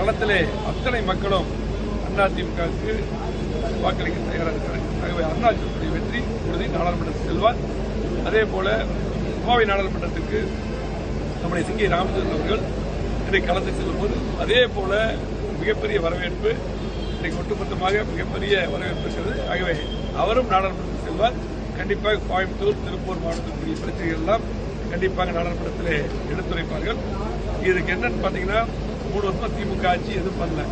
களத்திலே அத்தனை மக்களும் அதிமுகவுக்கு வாக்களிக்க தயாராக இருக்கிறார்கள். ஆகவே அருணாச்சலத்துடைய வெற்றி உறுதி, நாடாளுமன்றத்தில் செல்வார். அதே போல கோவை நாடாளுமன்றத்திற்கு நம்முடைய சிங்கை ராமச்சந்திரன் அவர்கள் இன்றைக்கு களத்தில் செல்லும்போது அதே போல மிகப்பெரிய வரவேற்பு இன்றைக்கு ஒட்டுமொத்தமாக மிகப்பெரிய வரவேற்பு இருக்கிறது. ஆகவே அவரும் நாடாளுமன்றத்தில் செல்வார். கண்டிப்பாக கோயம்புத்தூர், திருப்பூர் மாவட்டத்திற்குரிய பிரச்சனைகள் எல்லாம் கண்டிப்பாக நாடாளுமன்றத்திலே எடுத்துரைப்பார்கள். இதுக்கு என்னன்னு பாத்தீங்கன்னா 3 வருஷமா திமுக ஆட்சி எதுவும் பண்ணல.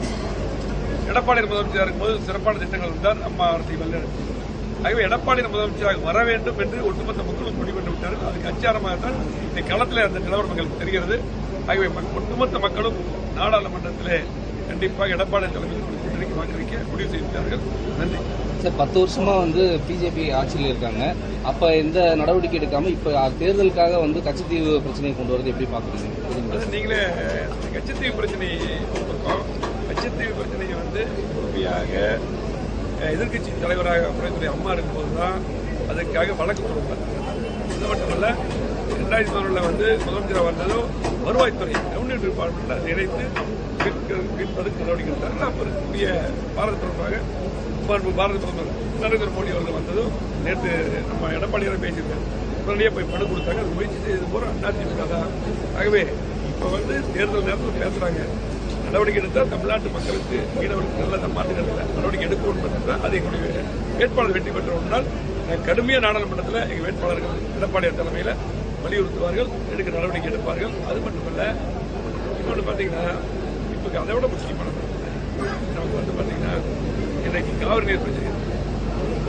எடப்பாடி முதலமைச்சராக இருக்கும்போது சிறப்பான திட்டங்கள் இருந்தார், அம்மா அரசை வல்லெடுத்து. ஆகவே எடப்பாடி முதலமைச்சராக வர வேண்டும் என்று ஒட்டுமொத்த மக்களும் முடிவு பண்ணி விட்டார்கள். அதுக்கு அச்சாரமாகத்தான் இந்த களத்தில் அந்த நிலவரம் எங்களுக்கு தெரிகிறது. ஆகவே ஒட்டுமொத்த மக்களும் நாடாளுமன்றத்திலே கண்டிப்பாக எடப்பாடி தலைமையில் கூட்டணிக்கு வாக்களிக்க முடிவு செய்திருக்கிறார்கள். நன்றி சார். 10 வருஷமா பிஜேபி ஆட்சியில் இருக்காங்க. அப்ப எந்த நடவடிக்கை எடுக்காம இப்ப தேர்தலுக்காக கச்சத்தீவு பிரச்சனையை கொண்டு வரது எப்படி பாக்குறீங்க? நீங்களே கச்சத்தீவு பிரச்சனை கச்சத்தீவு பிரச்சனையை உறுதியாக எதிர்கட்சி தலைவராக துறை அம்மா இருக்கும்போதுதான் அதுக்காக வழக்கு கொடுப்பார். இது மட்டுமல்ல, 2011 முதலமைச்சராக வந்ததும் வருவாய்த்துறை ரெவன்யூ டிபார்ட்மெண்ட்ல அதை இணைத்து கேட்பதற்கு நடவடிக்கை எடுத்தார்கள். அப்ப இருக்கக்கூடிய பாரத தொடர்பாக பாரத பிரதமர் நரேந்திர மோடி அவர்கள் வந்ததும் நேற்று நம்ம எடப்பாடியார பேசியிருக்காரு. உடனடியே போய் பணம் கொடுத்தாங்க. அது முயற்சி செய்தது போற அதிமுக தான். ஆகவே இப்ப தேர்தல் நேரத்தில் பேசுறாங்க. நடவடிக்கை எடுத்தால் தமிழ்நாட்டு மக்களுக்கு மீனவர்களுக்கு நல்ல மாநிலத்தில் நடவடிக்கை எடுக்கணும். அதை எங்களுடைய வேட்பாளர் வெற்றி பெற்றவுடனால் கடுமையான நாடாளுமன்றத்தில் எங்கள் வேட்பாளர்கள் எடப்பாடியார் தலைமையில் வலியுறுத்துவார்கள், எடுக்க நடவடிக்கை எடுப்பார்கள். அது மட்டுமல்ல, இன்னொன்று பார்த்தீங்கன்னா இப்போ அதை விட முக்கியமானது நமக்கு பார்த்தீங்கன்னா இன்றைக்கு காவிரி நீர் பிரச்சனை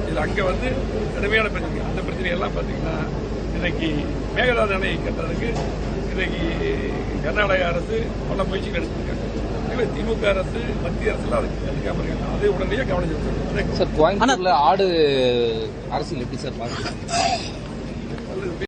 இது அங்கே கடுமையான பிரச்சனை. அந்த பிரச்சனையெல்லாம் பார்த்தீங்கன்னா இன்றைக்கு மேகதாது அணையை கட்டுறதுக்கு இன்றைக்கு கர்நாடக அரசு பல முயற்சிகள் எடுத்திருக்காங்க. திமுக அரசு, மத்திய அரசு அதுக்காக அதை உடனடியே கவனிச்சிருக்காங்க. சார், கோயம்புத்தூர்ல ஆடு அரசியல் எப்படி சார் பாருங்க?